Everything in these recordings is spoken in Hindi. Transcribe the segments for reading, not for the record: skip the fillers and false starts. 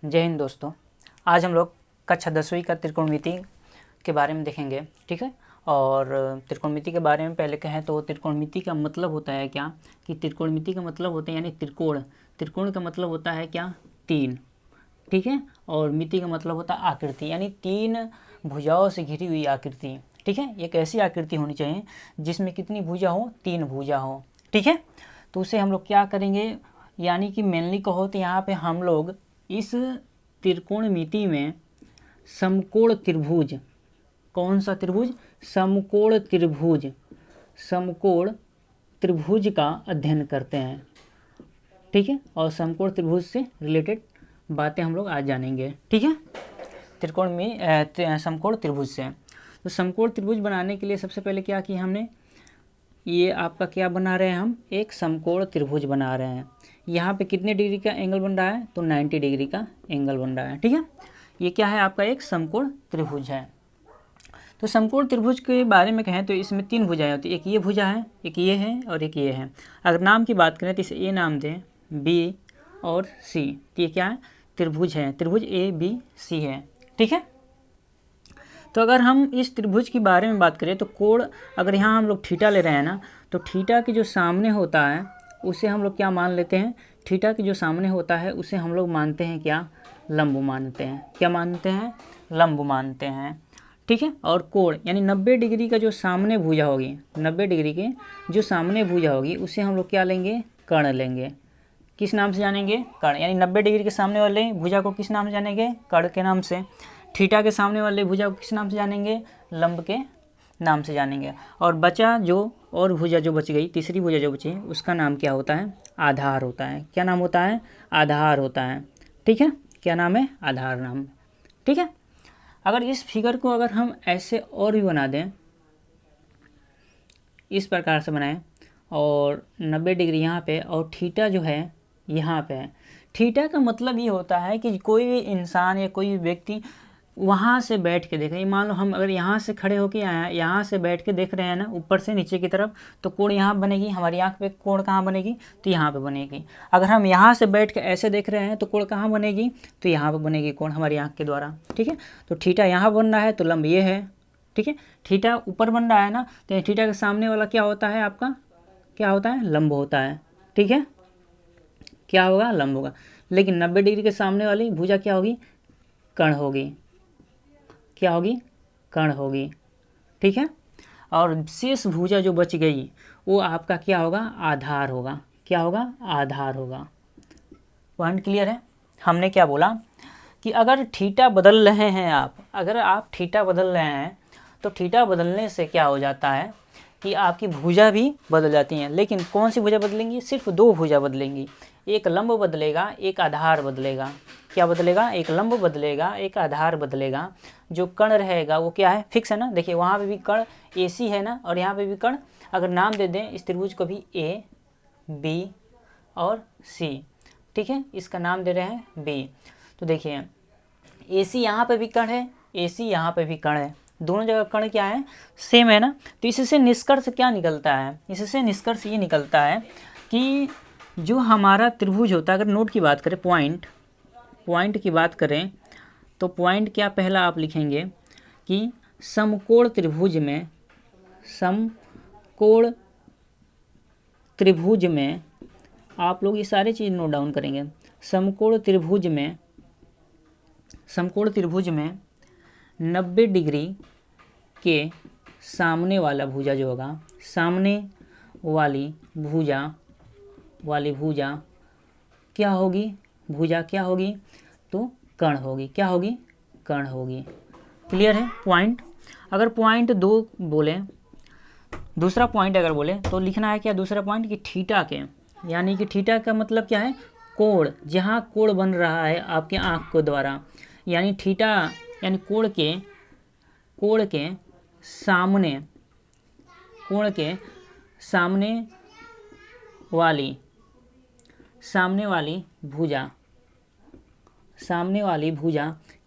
जय हिंद दोस्तों। आज हम लोग कक्षा 10वीं का त्रिकोणमिति के बारे में देखेंगे, ठीक है। और त्रिकोणमिति के बारे में पहले कहें तो त्रिकोणमिति का मतलब होता है क्या कि त्रिकोणमिति का मतलब होता है यानी त्रिकोण। त्रिकोण का मतलब होता है क्या, तीन, ठीक है। और मिति का मतलब होता है आकृति, यानी तीन भुजाओं से घिरी हुई आकृति, ठीक है। एक ऐसी आकृति होनी चाहिए जिसमें कितनी भुजा हो, तीन भुजा हो, ठीक है। तो उसे हम लोग क्या करेंगे, यानी कि मेनली कहो तो यहाँ पे हम लोग इस त्रिकोणमिति में समकोण त्रिभुज, कौन सा त्रिभुज, समकोण त्रिभुज, समकोण त्रिभुज का अध्ययन करते हैं, ठीक है। और समकोण त्रिभुज से रिलेटेड बातें हम लोग आज जानेंगे, ठीक है। त्रिकोण में समकोण त्रिभुज से, तो समकोण त्रिभुज बनाने के लिए सबसे पहले क्या किया हमने, ये आपका क्या बना रहे हैं, हम एक समकोण त्रिभुज बना रहे हैं। यहाँ पे कितने डिग्री का एंगल बन रहा है, तो 90 डिग्री का एंगल बन रहा है, ठीक है। ये क्या है, आपका एक समकोण त्रिभुज है। तो समकोण त्रिभुज के बारे में कहें तो इसमें तीन भुजाएं होती है, एक ये भुजा है, एक ये है और एक ये है। अगर नाम की बात करें तो इसे ए नाम दें, बी और सी, तो ये क्या है, त्रिभुज है, त्रिभुज ए बी सी है, ठीक है। तो अगर हम इस त्रिभुज के बारे में बात करें तो कोण, अगर यहाँ हम लोग थीटा ले रहे हैं ना, तो थीटा के जो सामने होता है उसे हम लोग क्या मान लेते हैं, थीटा के जो सामने होता है उसे हम लोग मानते हैं क्या, लंब मानते हैं। क्या मानते हैं, लंब मानते हैं, ठीक है। और कोण यानी 90 डिग्री का जो सामने भुजा होगी, 90 डिग्री के जो सामने भुजा होगी उसे हम लोग क्या लेंगे, कर्ण लेंगे। किस नाम से जानेंगे, कर्ण, यानी 90 डिग्री के सामने वाले भुजा को किस नाम से जानेंगे, कर्ण के नाम से। थीटा के सामने वाले भुजा को किस नाम से जानेंगे, लंब के नाम से जानेंगे। और बचा जो और भुजा जो बच गई, तीसरी भुजा जो बची उसका नाम क्या होता है, आधार होता है। क्या नाम होता है, आधार होता है, ठीक है। क्या नाम है, आधार नाम, ठीक है। अगर इस फिगर को अगर हम ऐसे और भी बना दें, इस प्रकार से बनाएं और 90 डिग्री यहाँ पे और थीटा जो है यहाँ पे है। थीटा का मतलब ये होता है कि कोई भी इंसान या कोई भी व्यक्ति वहाँ से बैठ के देखें, मान लो हम अगर यहाँ से खड़े होके आए, यहाँ से बैठ के देख रहे हैं ना ऊपर से नीचे की तरफ, तो कोण यहाँ बनेगी, हमारी आँख पे कोण कहाँ बनेगी, तो यहाँ पे बनेगी। अगर हम यहाँ से बैठ के ऐसे देख रहे हैं तो कोण कहाँ बनेगी, तो यहाँ पे बनेगी कोण हमारी आँख के द्वारा, ठीक है। तो थीटा यहाँ बन रहा है तो लंब ये है, ठीक है। थीटा ऊपर बन रहा है ना, तो थीटा के सामने वाला क्या होता है, आपका क्या होता है, लंब होता है, ठीक है। क्या होगा, लंब होगा। लेकिन 90 डिग्री के सामने वाली भुजा क्या होगी, कर्ण होगी। क्या होगी, कर्ण होगी, ठीक है। और शेष भुजा जो बच गई वो आपका क्या होगा, आधार होगा। क्या होगा, आधार होगा। पॉइंट क्लियर है। हमने क्या बोला कि अगर थीटा बदल रहे हैं आप, अगर आप थीटा बदल रहे हैं तो थीटा बदलने से क्या हो जाता है कि आपकी भुजा भी बदल जाती हैं। लेकिन कौन सी भुजा बदलेंगी, सिर्फ दो भुजा बदलेंगी, एक लंब बदलेगा, एक आधार बदलेगा। क्या बदलेगा, एक लंब बदलेगा, एक आधार बदलेगा। जो कर्ण रहेगा वो क्या है, फिक्स है ना। देखिए वहाँ पे भी कर्ण ए सी है ना, और यहाँ पे भी कर्ण, अगर नाम दे दें इस त्रिभुज को भी ए बी और सी, ठीक है, इसका नाम दे रहे हैं बी। तो देखिए ए सी यहाँ पे भी कर्ण है, ए सी यहाँ पे भी कर्ण है, दोनों जगह कर्ण क्या है, सेम है ना। तो इससे निष्कर्ष क्या निकलता है, इससे निष्कर्ष ये निकलता है कि जो हमारा त्रिभुज होता है, अगर नोट की बात करें, पॉइंट की बात करें तो पॉइंट क्या, पहला आप लिखेंगे कि समकोण त्रिभुज में, समकोण त्रिभुज में, आप लोग ये सारी चीज़ नोट डाउन करेंगे। समकोण त्रिभुज में, समकोण त्रिभुज में 90 डिग्री के सामने वाला भुजा जो होगा, सामने वाली भुजा क्या होगी, भुजा क्या होगी, तो कर्ण होगी। क्या होगी, कर्ण होगी। क्लियर है पॉइंट। अगर पॉइंट दो बोले, दूसरा पॉइंट अगर बोले तो लिखना है क्या, दूसरा पॉइंट कि थीटा के, यानी कि थीटा का मतलब क्या है, कोण, जहाँ कोण बन रहा है आपके आँख के द्वारा, यानी थीटा यानी कोण के सामने, कोण के सामने वाली भुजा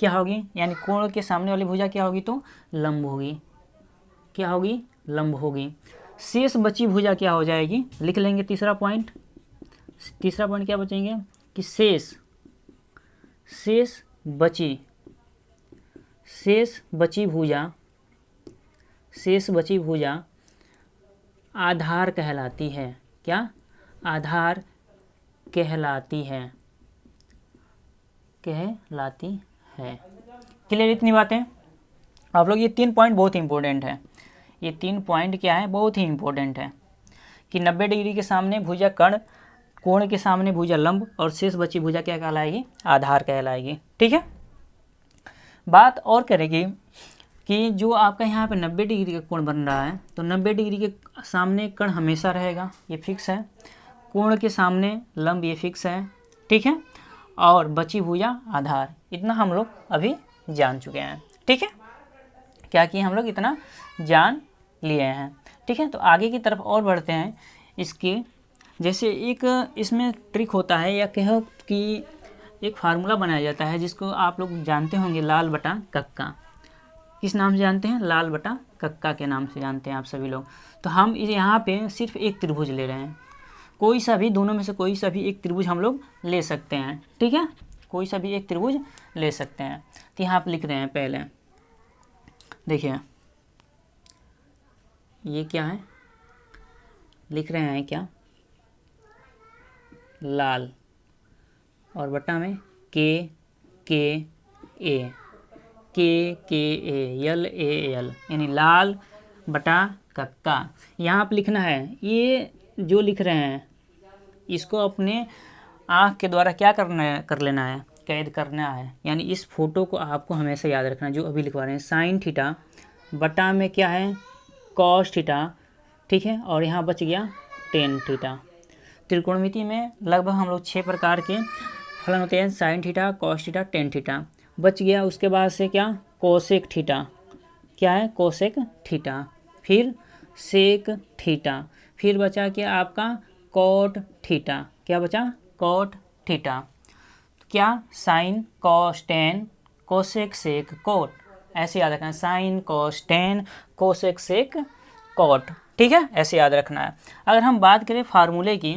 क्या होगी, यानी कोण के सामने वाली भुजा क्या होगी, तो लंब होगी। क्या होगी, लंब होगी। शेष बची भुजा क्या हो जाएगी, लिख लेंगे तीसरा पॉइंट क्या बचेंगे कि शेष बची भुजा आधार कहलाती है। क्या? आधार कहलाती है। क्लियर इतनी बातें? आप लोग ये 3 पॉइंट बहुत ही इंपॉर्टेंट है। ये 3 पॉइंट क्या है? बहुत ही इंपॉर्टेंट है कि 90 डिग्री के सामने भुजा कर्ण, कोण के सामने भुजा लंब और शेष बची भुजा क्या कहलाएगी? आधार कहलाएगी। ठीक है। बात और करेंगे कि जो आपका यहाँ पे 90 डिग्री का कोण बन रहा है, तो 90 डिग्री के सामने कर्ण हमेशा रहेगा, ये फिक्स है। कोण के सामने लंब, ये फिक्स है। ठीक है। और बची भुजा आधार, इतना हम लोग अभी जान चुके हैं। ठीक है। क्या कि हम लोग इतना जान लिए हैं। ठीक है। तो आगे की तरफ और बढ़ते हैं। इसके जैसे एक इसमें ट्रिक होता है, या कहो कि एक फार्मूला बनाया जाता है जिसको आप लोग जानते होंगे, लाल बटा कक्का। किस नाम से जानते हैं? लाल बटा कक्का के नाम से जानते हैं आप सभी लोग। तो हम यहाँ पे सिर्फ एक त्रिभुज ले रहे हैं, कोई सा भी, दोनों में से कोई सा भी एक त्रिभुज हम लोग ले सकते हैं। ठीक है। कोई सा भी एक त्रिभुज ले सकते हैं। तो यहाँ आप लिख रहे हैं, पहले देखिए ये क्या है, लिख रहे हैं क्या? लाल, और बटा में के ए, यल ए एल, यानी लाल बटा कक्का। यहाँ पे लिखना है, ये जो लिख रहे हैं इसको अपने आँख के द्वारा क्या कर लेना है? कैद करना है। यानी इस फोटो को आपको हमेशा याद रखना है, जो अभी लिखवा रहे हैं। साइन थीटा बटा में क्या है? Cos theta. ठीक है। और यहाँ बच गया टेन थीटा। त्रिकोणमिति में लगभग हम लोग 6 प्रकार के फलन होते हैं, sine theta, cos theta, tan theta. बच गया उसके बाद से क्या? Cosec theta. क्या है? Cosec theta. फिर सेक थीटा। फिर बचा क्या आपका? Cot theta. क्या बचा? Cot theta. क्या? Sine cos tan cosec sec cot, ऐसे याद रखना है। Sine cos tan cosec sec cot. ठीक है। ऐसे याद रखना है। अगर हम बात करें फार्मूले की,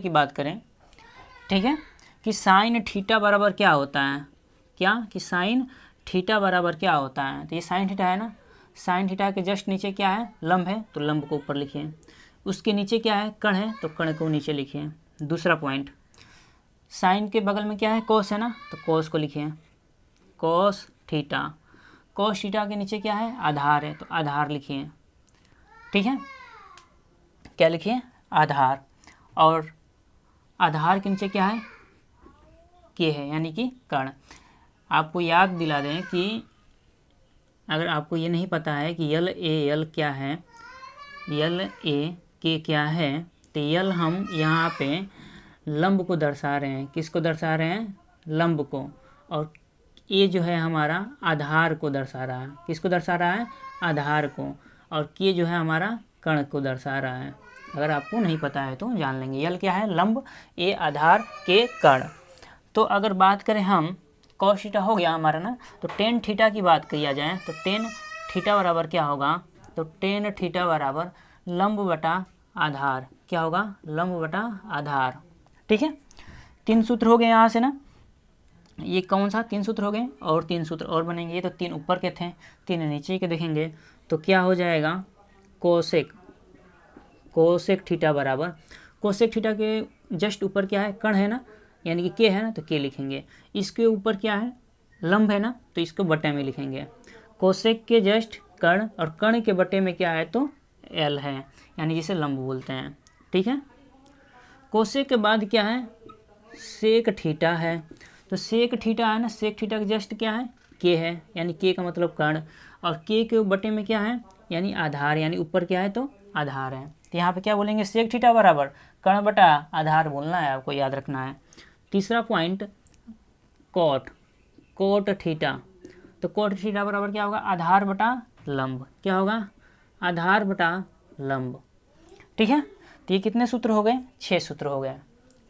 बात करें, ठीक है, कि साइन थीटा बराबर क्या होता है? क्या? कि साइन थीटा बराबर क्या होता है? तो ये साइन थीटा है ना, साइन थीटा के जस्ट नीचे क्या है? लंब है, तो लंब को ऊपर लिखिए। उसके नीचे क्या है? कर्ण है, तो कर्ण को नीचे लिखिए। दूसरा पॉइंट, साइन के बगल में क्या है? कोस है ना, तो कोस को लिखिए, कोस थीटा। कोस थीटा के नीचे क्या है? आधार है, तो आधार लिखिए। ठीक है। क्या लिखिए? आधार। और आधार के नीचे क्या है? के है, यानी कि कर्ण। आपको याद दिला दें कि अगर आपको ये नहीं पता है कि यल ए यल क्या है, यल ए के क्या है, तो यल हम यहाँ पे लंब को दर्शा रहे हैं। किसको दर्शा रहे हैं? लंब को। और ए जो है हमारा आधार को दर्शा रहा है। किसको दर्शा रहा है? आधार को। और के जो है हमारा कर्ण को दर्शा रहा है। अगर आपको नहीं पता है तो जान लेंगे। यल क्या है? लंब, ए आधार, के कर्ण। तो अगर बात करें हम, कॉस थीटा हो गया हमारा ना, तो टेन थीटा की बात किया जाए तो टेन थीटा बराबर क्या होगा? तो टेन थीटा बराबर लंब बटा आधार। क्या होगा? लंब बटा आधार। ठीक है। 3 सूत्र हो गए यहाँ से ना। ये कौन सा? 3 सूत्र हो गए, और 3 सूत्र और बनेंगे। ये तो 3 ऊपर के थे, 3 नीचे के देखेंगे तो क्या हो जाएगा? कोसेक थीटा बराबर, कोसेक थीटा के जस्ट ऊपर क्या है? कर्ण है ना, यानी कि के है ना, तो के लिखेंगे। इसके ऊपर क्या है? लंब है ना, तो इसको बटे में लिखेंगे। कोसेक के जस्ट कर्ण, और कर्ण के बटे में क्या है? तो एल है, यानी जिसे लंब बोलते हैं। ठीक है। कोसेक के बाद क्या है? सेक थीटा है। तो सेक थीटा है ना, सेक थीटा के जस्ट क्या है? के है, यानी के का मतलब कर्ण। और के बटे में क्या है? यानी आधार, यानी ऊपर क्या है? तो आधार है। तो यहाँ पे क्या बोलेंगे? सेक थीटा बराबर कर्ण बटा आधार बोलना है, आपको याद रखना है। तीसरा पॉइंट, कोट थीटा। तो कोट थीटा बराबर क्या होगा? आधार बटा लंब। क्या होगा? आधार बटा लंब। ठीक है। तो ये कितने सूत्र हो गए? 6 सूत्र हो गए।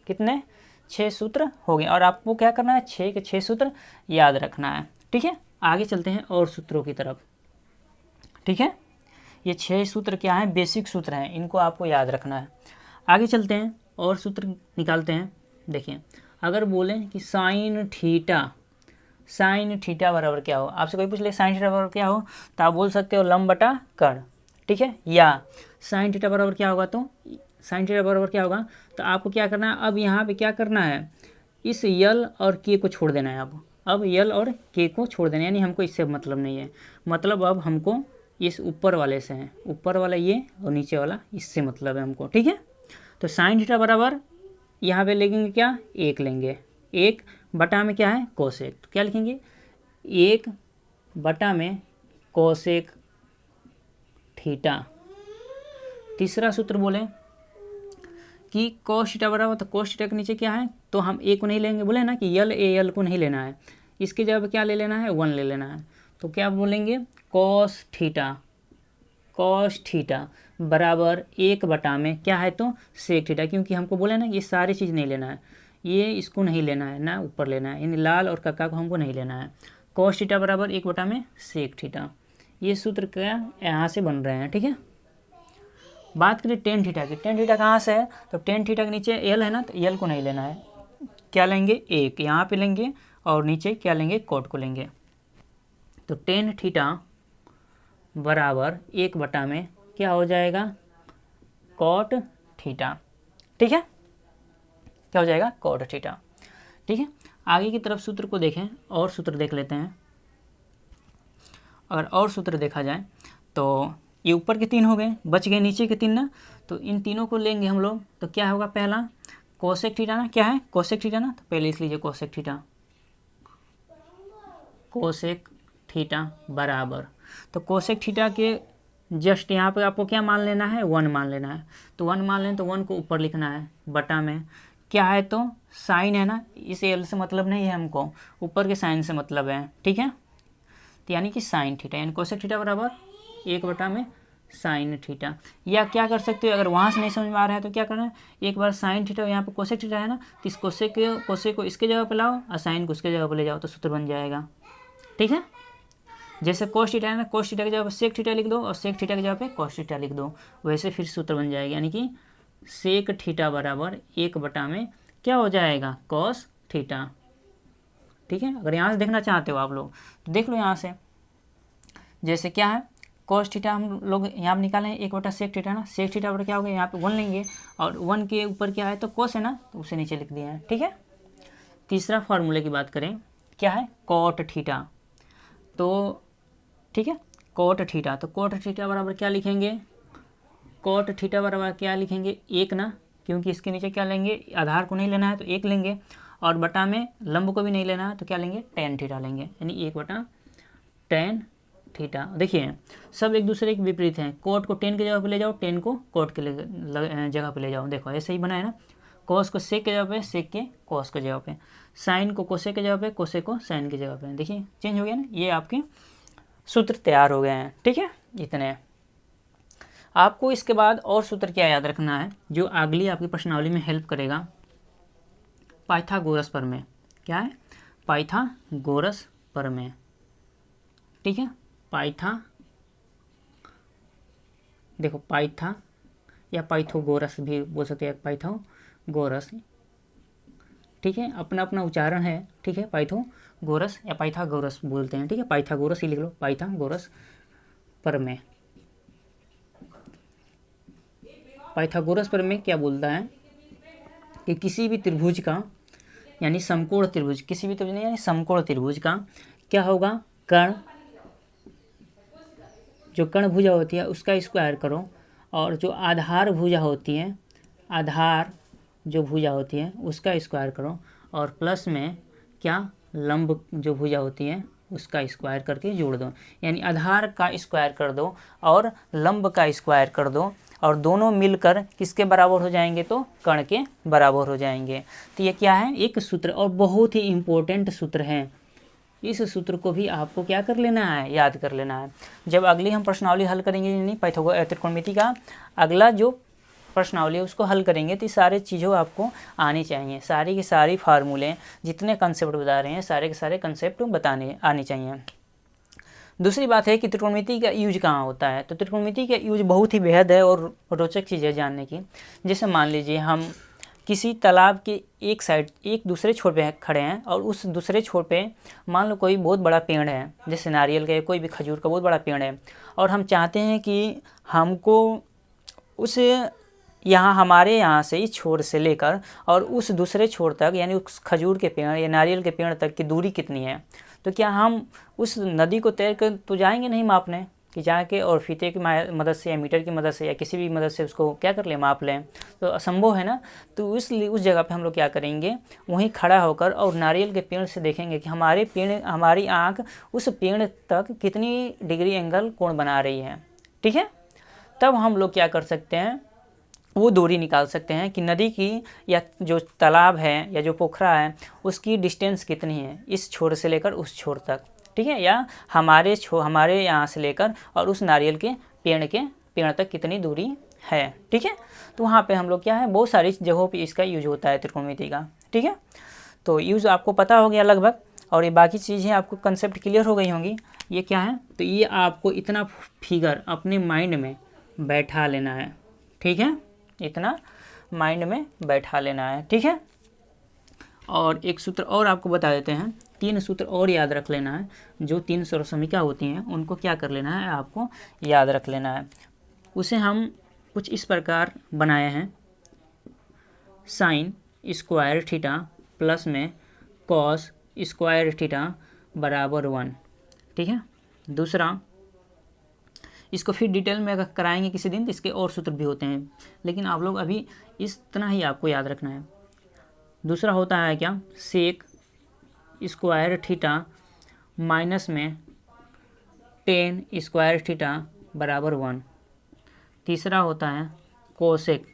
कितने? 6 सूत्र हो गए। और आपको क्या करना है? 6 के 6 सूत्र याद रखना है। ठीक है। आगे चलते हैं और सूत्रों की तरफ। ठीक है। ये 6 सूत्र क्या है? बेसिक सूत्र हैं, इनको आपको याद रखना है। आगे चलते हैं और सूत्र निकालते हैं। देखिए, अगर बोलें कि साइन थीटा बराबर क्या हो, आपसे कोई पूछ ले साइन थीटा बराबर क्या हो, तो आप बोल सकते हो लंब बटा कर्ण, ठीक है। या साइन थीटा बराबर क्या होगा, तो साइन थीटा बराबर क्या होगा, तो आपको क्या करना है, अब यहाँ पे क्या करना है, इस यल और के को छोड़ देना है। अब यल और के को छोड़ देना है, यानी हमको इससे मतलब नहीं है, मतलब अब हमको इस ऊपर वाले से है, ऊपर वाला ये और नीचे वाला इससे मतलब है हमको, ठीक है। तो साइन थीटा बराबर यहाँ पे लेंगे क्या, 1 लेंगे, 1 बटा में क्या है कोसेक, तो क्या लिखेंगे 1 बटा में कोसेक थीटा। तीसरा सूत्र बोले कि कोस थीटा बराबर, तो कोस थीटा के नीचे क्या है, तो हम ए को नहीं लेंगे, बोले ना कि यल ए यल को नहीं लेना है, इसके जगह पे क्या ले लेना है 1 ले लेना है। तो क्या बोलेंगे कोस थीटा बराबर 1 बटा में क्या है, तो सेक थीटा, क्योंकि हमको बोले ना ये सारी चीज़ नहीं लेना है, ये इसको नहीं लेना है ना ऊपर लेना है, यानी लाल और कक्का को हमको नहीं लेना है। कोस थीटा बराबर 1 बटा में सेक थीटा, ये सूत्र क्या यहाँ से बन रहे हैं, ठीक है। बात करें टेन थीटा की, टेन थीटा कहाँ से है, तो टेन थीटा के नीचे एल है ना, तो एल को नहीं लेना है, क्या लेंगे 1 यहाँ पे लेंगे और नीचे क्या लेंगे कोट को लेंगे। तो टेन थीटा बराबर 1 बटा में क्या हो जाएगा कोट थीटा, ठीक है, क्या हो जाएगा कोट थीटा, ठीक है। आगे की तरफ सूत्र को देखें, और सूत्र देख लेते हैं। अगर और सूत्र देखा जाए तो ये ऊपर के 3 हो गए, बच गए नीचे के 3 ना, तो इन तीनों को लेंगे हम लोग, तो क्या होगा पहला कोसेक थीटा ना, क्या है कोसेक थीटा ना, तो पहले लिख लीजिए कोसेक थीटा बराबर, तो कोसेक थीटा के जस्ट यहाँ पे आपको क्या मान लेना है 1 मान लेना है, तो 1 मान लें तो 1 को ऊपर लिखना है, बटा में क्या है तो साइन है ना, इस एल से मतलब नहीं है हमको, ऊपर के साइन से मतलब है, ठीक है। तो यानी कि साइन थीटा, यानी कोसेक थीटा बराबर 1 बटा में साइन थीटा। या क्या कर सकते हो, अगर वहाँ से नहीं समझ में आ रहा है तो क्या करना है, एक बार साइन थीटा यहाँ पे कोसेक थीटा है ना, तो इस कोसेक को इसके जगह पे लाओ और साइन को उसके जगह पे ले जाओ, तो सूत्र बन जाएगा, ठीक है। जैसे कोस थीटा है ना, कोस थीटा की जगह पे सेक थीटा लिख दो और सेक थीटा की जगह पे कोस थीटा लिख दो, वैसे फिर सूत्र बन जाएगा, यानी कि सेक थीटा बराबर 1 बटा में क्या हो जाएगा कोस थीटा, ठीक है। अगर यहाँ से देखना चाहते हो आप लोग तो देख लो यहाँ से, जैसे क्या है कोस थीटा हम लोग यहाँ पर निकालें 1 बटा सेक थीटा ना, सेक थीटा पर क्या होगा यहाँ पे 1 लेंगे और 1 के ऊपर क्या है तो कोस है ना, तो उसे नीचे लिख दिया है, ठीक है। तीसरा फार्मूले की बात करें, क्या है कोट थीटा, तो ठीक है कोट थीटा, तो कोट थीटा बराबर क्या लिखेंगे, कोट थीटा बराबर क्या लिखेंगे 1 ना, क्योंकि इसके नीचे क्या लेंगे आधार को नहीं लेना है तो 1 लेंगे, और बटा में लंब को भी नहीं लेना है तो क्या लेंगे टेन थीटा लेंगे, यानी 1 बटा टेन थीटा। देखिए सब एक दूसरे के विपरीत हैं, कोट को टेन के जगह पे ले जाओ, टेन को कोट के जगह पे ले जाओ, देखो ऐसे ही बना है ना, कोस को सेक के जगह पे, सेक के कोस के जगह पे, साइन को कोसे के जगह पे, कोसे को साइन की जगह पे, देखिए चेंज हो गया ना, ये आपके सूत्र तैयार हो गए हैं, ठीक है। इतने आपको इसके बाद और सूत्र क्या याद रखना है जो अगली आपकी प्रश्नावली में हेल्प करेगा, पाइथागोरस प्रमेय, क्या है पाइथागोरस प्रमेय, ठीक है। देखो पाइथा या पाइथागोरस भी बोल सकते हैं, पाइथागोरस, ठीक है, अपना अपना उच्चारण है, ठीक है, पाइथागोरस या पाइथागोरस बोलते हैं, ठीक है, पाइथागोरस ही लिख लो, पाइथागोरस प्रमेय। पाइथागोरस प्रमेय क्या बोलता है कि किसी भी त्रिभुज का, यानी समकोण त्रिभुज, किसी भी त्रिभुज यानी समकोण त्रिभुज का क्या होगा कर्ण, जो कर्ण भुजा होती है उसका स्क्वायर करो, और जो आधार भुजा होती है, आधार जो भुजा होती है उसका स्क्वायर करो, और प्लस में क्या लंब जो भुजा होती है उसका स्क्वायर करके जोड़ दो, यानी आधार का स्क्वायर कर दो और लंब का स्क्वायर कर दो, और दोनों मिलकर किसके बराबर हो जाएंगे तो कर्ण के बराबर हो जाएंगे। तो ये क्या है एक सूत्र, और बहुत ही इम्पोर्टेंट सूत्र है, इस सूत्र को भी आपको क्या कर लेना है याद कर लेना है। जब अगली हम प्रश्नावली हल करेंगे, यानी त्रिकोणमिति का अगला जो प्रश्नावली है उसको हल करेंगे, तो सारे चीज़ों आपको आनी चाहिए, सारी की सारी फार्मूले जितने कंसेप्ट बता रहे हैं सारे के सारे कंसेप्ट बताने आने चाहिए। दूसरी बात है कि त्रिकोणमिति का यूज कहाँ होता है, तो त्रिकोणमिति का यूज बहुत ही बेहद है और रोचक चीज़ है जानने की। जैसे मान लीजिए हम किसी तालाब के एक साइड एक दूसरे छोर पे खड़े हैं और उस दूसरे छोर पे मान लो कोई बहुत बड़ा पेड़ है, जैसे नारियल का या कोई भी खजूर का बहुत बड़ा पेड़ है, और हम चाहते हैं कि हमको उस यहाँ हमारे यहाँ से इस छोर से लेकर और उस दूसरे छोर तक यानी उस खजूर के पेड़ या नारियल के पेड़ तक की दूरी कितनी है। तो क्या हम उस नदी को तैर कर तो जाएंगे नहीं मापने कि जाके और फीते की मदद से या मीटर की मदद से या किसी भी मदद से उसको क्या कर लें, माप लें, तो असंभव है ना। तो इसलिए उस जगह पे हम लोग क्या करेंगे, वहीं खड़ा होकर और नारियल के पेड़ से देखेंगे कि हमारी आँख उस पेड़ तक कितनी डिग्री एंगल कोण बना रही है। ठीक है, तब हम लोग क्या कर सकते हैं, वो दूरी निकाल सकते हैं कि नदी की या जो तालाब है या जो पोखरा है उसकी डिस्टेंस कितनी है इस छोर से लेकर उस छोर तक। ठीक है, या हमारे यहाँ से लेकर और उस नारियल के पेड़ तक कितनी दूरी है। ठीक है, तो वहाँ पे हम लोग क्या है, बहुत सारी जगहों पे इसका यूज होता है त्रिकोणमिति का। ठीक है, तो यूज़ आपको पता हो गया लगभग, और ये बाकी चीज़ें आपको कंसेप्ट क्लियर हो गई होंगी। ये क्या है, तो ये आपको इतना फिगर अपने माइंड में बैठा लेना है। ठीक है, इतना माइंड में बैठा लेना है। ठीक है, और एक सूत्र और आपको बता देते हैं, 3 सूत्र और याद रख लेना है। जो 3 सर्वसमीका होती हैं उनको क्या कर लेना है, आपको याद रख लेना है। उसे हम कुछ इस प्रकार बनाए हैं, साइन स्क्वायर थीटा प्लस में कॉस स्क्वायर थीटा बराबर 1। ठीक है, दूसरा इसको फिर डिटेल में अगर कराएंगे किसी दिन तो इसके और सूत्र भी होते हैं, लेकिन आप लोग अभी इतना ही आपको याद रखना है। दूसरा होता है क्या, सेक स्क्वायर थीटा माइनस में टेन स्क्वायर थीटा बराबर 1। तीसरा होता है कोसेक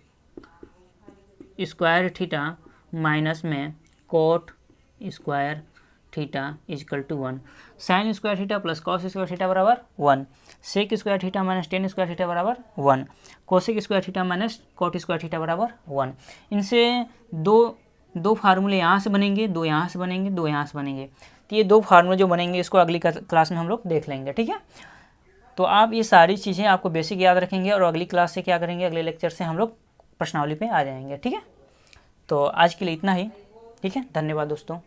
स्क्वायर थीटा माइनस में cot square theta is equal to 1। Sine square theta plus cos square theta बराबर 1। Sec square theta minus tan square theta बराबर 1। Cosec square theta minus cot square theta बराबर 1। इनसे दो फार्मूले यहाँ से बनेंगे, दो यहाँ से बनेंगे, दो यहाँ से बनेंगे। तो ये 2 फार्मूले जो बनेंगे इसको अगली क्लास में हम लोग देख लेंगे। ठीक है, तो आप ये सारी चीज़ें आपको बेसिक याद रखेंगे और अगली क्लास से क्या करेंगे, अगले लेक्चर से हम लोग प्रश्नावली पे आ जाएंगे। ठीक है, तो आज के लिए इतना ही। ठीक है, धन्यवाद दोस्तों।